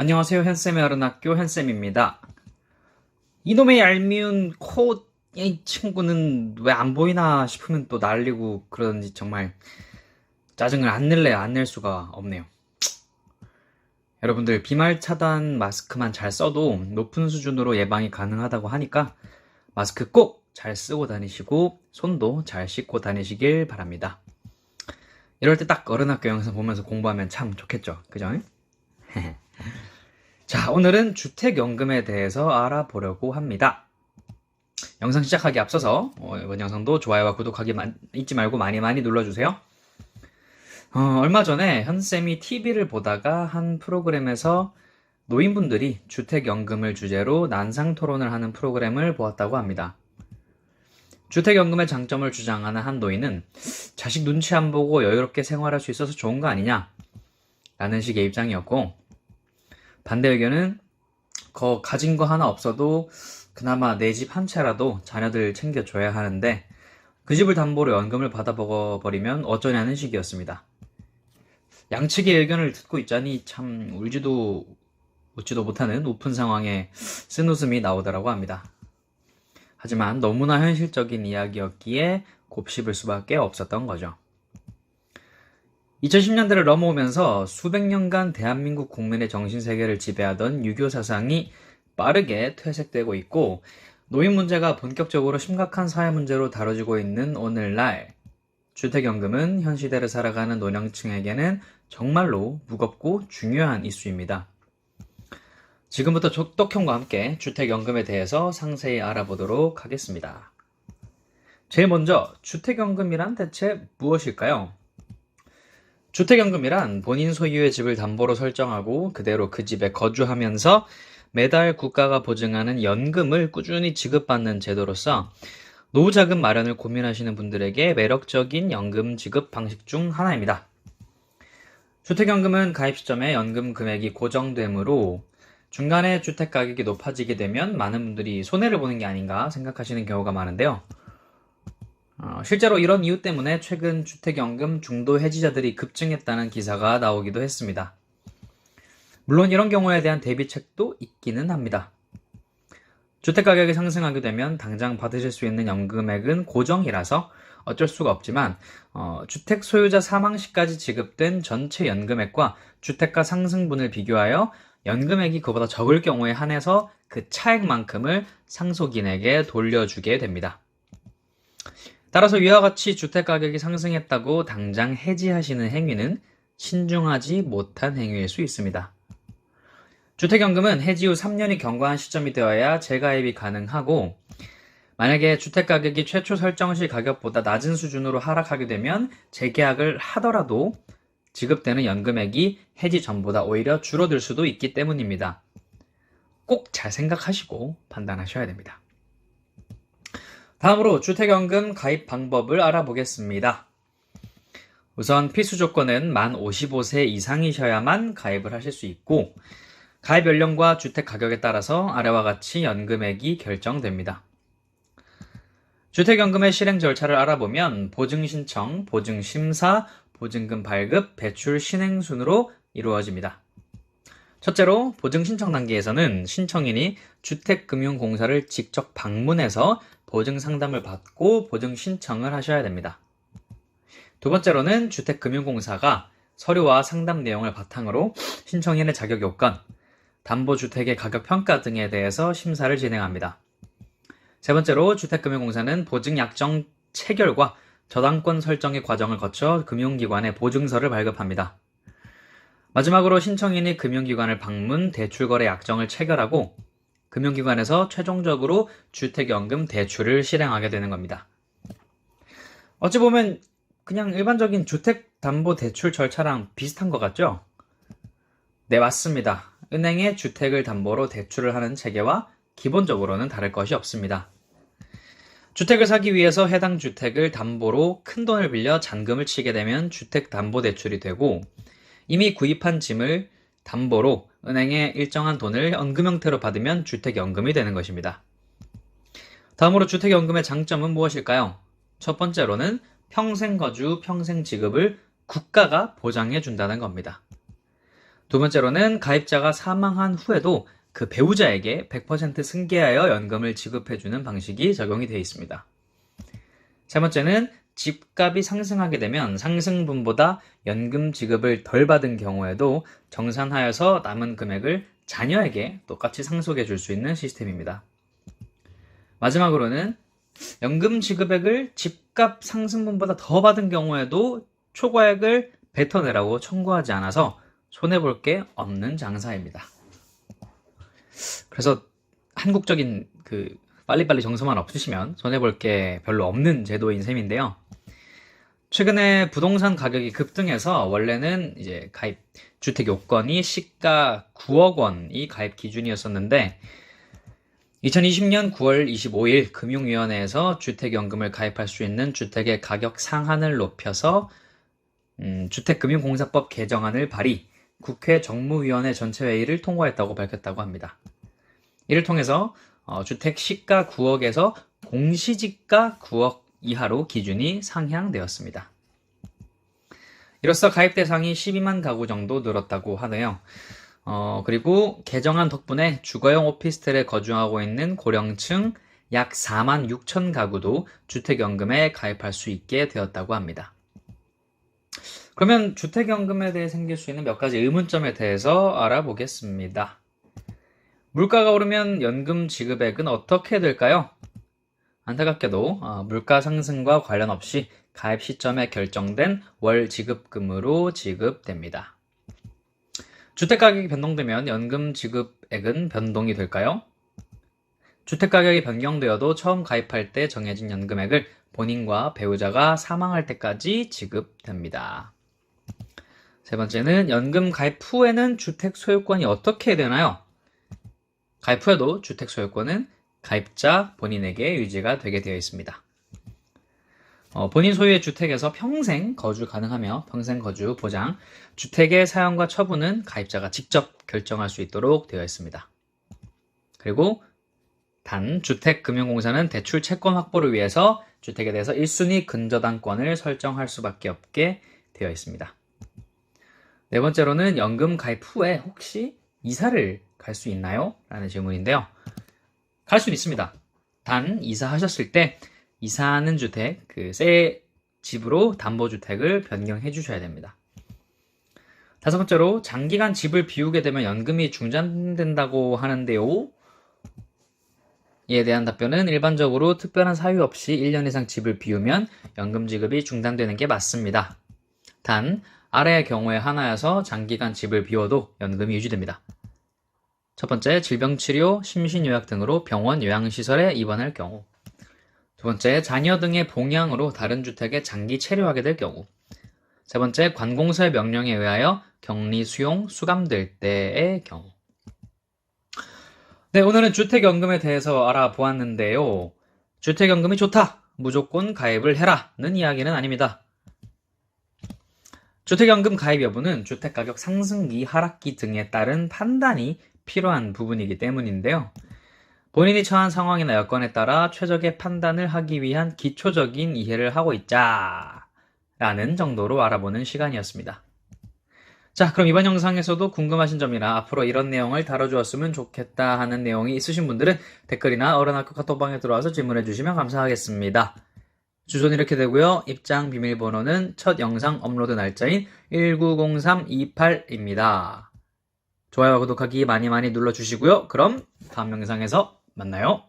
안녕하세요. 현쌤의 어른학교 현쌤입니다. 이놈의 얄미운 이 친구는 왜 안 보이나 싶으면 또 날리고 그러는지 정말 짜증을 안 낼 수가 없네요. 여러분들 비말 차단 마스크만 잘 써도 높은 수준으로 예방이 가능하다고 하니까 마스크 꼭 잘 쓰고 다니시고 손도 잘 씻고 다니시길 바랍니다. 이럴 때 딱 어른학교 영상 보면서 공부하면 참 좋겠죠. 그죠? 자, 오늘은 주택연금에 대해서 알아보려고 합니다. 영상 시작하기 앞서서 이번 영상도 좋아요와 구독하기 잊지 말고 많이 눌러주세요. 얼마 전에 현쌤이 TV를 보다가 한 프로그램에서 노인분들이 주택연금을 주제로 난상 토론을 하는 프로그램을 보았다고 합니다. 주택연금의 장점을 주장하는 한 노인은 자식 눈치 안 보고 여유롭게 생활할 수 있어서 좋은 거 아니냐? 라는 식의 입장이었고, 반대 의견은 가진 거 하나 없어도 그나마 내 집 한 채라도 자녀들 챙겨줘야 하는데 그 집을 담보로 연금을 받아버리면 어쩌냐는 식이었습니다. 양측의 의견을 듣고 있자니 참 울지도 웃지도 못하는 우픈 상황에 쓴웃음이 나오더라고 합니다. 하지만 너무나 현실적인 이야기였기에 곱씹을 수밖에 없었던 거죠. 2010년대를 넘어오면서 수백 년간 대한민국 국민의 정신세계를 지배하던 유교 사상이 빠르게 퇴색되고 있고 노인 문제가 본격적으로 심각한 사회 문제로 다뤄지고 있는 오늘날 주택연금은 현 시대를 살아가는 노령층에게는 정말로 무겁고 중요한 이슈입니다. 지금부터 똑형과 함께 주택연금에 대해서 상세히 알아보도록 하겠습니다. 제일 먼저 주택연금이란 대체 무엇일까요? 주택연금이란 본인 소유의 집을 담보로 설정하고 그대로 그 집에 거주하면서 매달 국가가 보증하는 연금을 꾸준히 지급받는 제도로서 노후자금 마련을 고민하시는 분들에게 매력적인 연금 지급 방식 중 하나입니다. 주택연금은 가입 시점에 연금 금액이 고정되므로 중간에 주택 가격이 높아지게 되면 많은 분들이 손해를 보는 게 아닌가 생각하시는 경우가 많은데요. 실제로 이런 이유 때문에 최근 주택연금 중도 해지자들이 급증했다는 기사가 나오기도 했습니다. 물론 이런 경우에 대한 대비책도 있기는 합니다. 주택가격이 상승하게 되면 당장 받으실 수 있는 연금액은 고정이라서 어쩔 수가 없지만 주택 소유자 사망 시까지 지급된 전체 연금액과 주택가 상승분을 비교하여 연금액이 그보다 적을 경우에 한해서 그 차액만큼을 상속인에게 돌려주게 됩니다. 따라서 위와 같이 주택가격이 상승했다고 당장 해지하시는 행위는 신중하지 못한 행위일 수 있습니다. 주택연금은 해지 후 3년이 경과한 시점이 되어야 재가입이 가능하고 만약에 주택가격이 최초 설정 시 가격보다 낮은 수준으로 하락하게 되면 재계약을 하더라도 지급되는 연금액이 해지 전보다 오히려 줄어들 수도 있기 때문입니다. 꼭 잘 생각하시고 판단하셔야 됩니다. 다음으로 주택연금 가입 방법을 알아보겠습니다. 우선 필수 조건은 만 55세 이상이셔야만 가입을 하실 수 있고 가입 연령과 주택 가격에 따라서 아래와 같이 연금액이 결정됩니다. 주택연금의 실행 절차를 알아보면 보증신청, 보증심사, 보증금 발급, 배출 신행 순으로 이루어집니다. 첫째로 보증신청 단계에서는 신청인이 주택금융공사를 직접 방문해서 보증 상담을 받고 보증 신청을 하셔야 됩니다. 두 번째로는 주택금융공사가 서류와 상담 내용을 바탕으로 신청인의 자격 요건, 담보주택의 가격 평가 등에 대해서 심사를 진행합니다. 세 번째로 주택금융공사는 보증 약정 체결과 저당권 설정의 과정을 거쳐 금융기관에 보증서를 발급합니다. 마지막으로 신청인이 금융기관을 방문, 대출거래 약정을 체결하고 금융기관에서 최종적으로 주택연금 대출을 실행하게 되는 겁니다. 어찌 보면 그냥 일반적인 주택담보대출 절차랑 비슷한 것 같죠? 네, 맞습니다. 은행에 주택을 담보로 대출을 하는 체계와 기본적으로는 다를 것이 없습니다. 주택을 사기 위해서 해당 주택을 담보로 큰돈을 빌려 잔금을 치게 되면 주택담보대출이 되고 이미 구입한 짐을 담보로 은행에 일정한 돈을 연금 형태로 받으면 주택연금이 되는 것입니다. 다음으로 주택연금의 장점은 무엇일까요? 첫 번째로는 평생 거주, 평생 지급을 국가가 보장해 준다는 겁니다. 두 번째로는 가입자가 사망한 후에도 그 배우자에게 100% 승계하여 연금을 지급해주는 방식이 적용이 되어 있습니다. 세 번째는 집값이 상승하게 되면 상승분보다 연금 지급을 덜 받은 경우에도 정산하여서 남은 금액을 자녀에게 똑같이 상속해 줄 수 있는 시스템입니다. 마지막으로는 연금 지급액을 집값 상승분보다 더 받은 경우에도 초과액을 뱉어내라고 청구하지 않아서 손해볼 게 없는 장사입니다. 그래서 한국적인 빨리빨리 정서만 없으시면 손해볼 게 별로 없는 제도인 셈인데요. 최근에 부동산 가격이 급등해서 원래는 이제 가입 주택 요건이 시가 9억 원이 가입 기준이었었는데 2020년 9월 25일 금융위원회에서 주택연금을 가입할 수 있는 주택의 가격 상한을 높여서 주택금융공사법 개정안을 발의, 국회 정무위원회 전체회의를 통과했다고 밝혔다고 합니다. 이를 통해서 주택 시가 9억에서 공시지가 9억 이하로 기준이 상향되었습니다. 이로써 가입 대상이 12만 가구 정도 늘었다고 하네요. 그리고 개정안 덕분에 주거용 오피스텔에 거주하고 있는 고령층 약 4만 6천 가구도 주택연금에 가입할 수 있게 되었다고 합니다. 그러면 주택연금에 대해 생길 수 있는 몇 가지 의문점에 대해서 알아보겠습니다. 물가가 오르면 연금 지급액은 어떻게 될까요? 안타깝게도 물가 상승과 관련 없이 가입 시점에 결정된 월 지급금으로 지급됩니다. 주택가격이 변동되면 연금 지급액은 변동이 될까요? 주택가격이 변경되어도 처음 가입할 때 정해진 연금액을 본인과 배우자가 사망할 때까지 지급됩니다. 세 번째는 연금 가입 후에는 주택 소유권이 어떻게 되나요? 가입 후에도 주택 소유권은 가입자 본인에게 유지가 되게 되어 있습니다. 본인 소유의 주택에서 평생 거주 가능하며 평생 거주 보장, 주택의 사용과 처분은 가입자가 직접 결정할 수 있도록 되어 있습니다. 그리고 단, 주택금융공사는 대출 채권 확보를 위해서 주택에 대해서 1순위 근저당권을 설정할 수밖에 없게 되어 있습니다. 네 번째로는 연금 가입 후에 혹시 이사를 갈 수 있나요? 라는 질문인데요. 갈 수는 있습니다. 단, 이사하셨을 때 이사하는 주택, 새 집으로 담보주택을 변경해 주셔야 됩니다. 다섯 번째로 장기간 집을 비우게 되면 연금이 중단된다고 하는데요. 이에 대한 답변은 일반적으로 특별한 사유 없이 1년 이상 집을 비우면 연금 지급이 중단되는 게 맞습니다. 단, 아래의 경우에 하나여서 장기간 집을 비워도 연금이 유지됩니다. 첫 번째, 질병치료, 심신요약 등으로 병원 요양시설에 입원할 경우. 두 번째, 자녀 등의 봉양으로 다른 주택에 장기 체류하게 될 경우. 세 번째, 관공서의 명령에 의하여 격리 수용, 수감될 때의 경우. 네, 오늘은 주택연금에 대해서 알아보았는데요. 주택연금이 좋다, 무조건 가입을 해라는 이야기는 아닙니다. 주택연금 가입 여부는 주택가격 상승기, 하락기 등에 따른 판단이 필요한 부분이기 때문인데요. 본인이 처한 상황이나 여건에 따라 최적의 판단을 하기 위한 기초적인 이해를 하고 있자 라는 정도로 알아보는 시간이었습니다. 자, 그럼 이번 영상에서도 궁금하신 점이나 앞으로 이런 내용을 다뤄주었으면 좋겠다 하는 내용이 있으신 분들은 댓글이나 어른학교 카톡방에 들어와서 질문해 주시면 감사하겠습니다. 주소는 이렇게 되고요. 입장 비밀번호는 첫 영상 업로드 날짜인 190328입니다. 좋아요와 구독하기 많이 눌러주시고요. 그럼 다음 영상에서 만나요.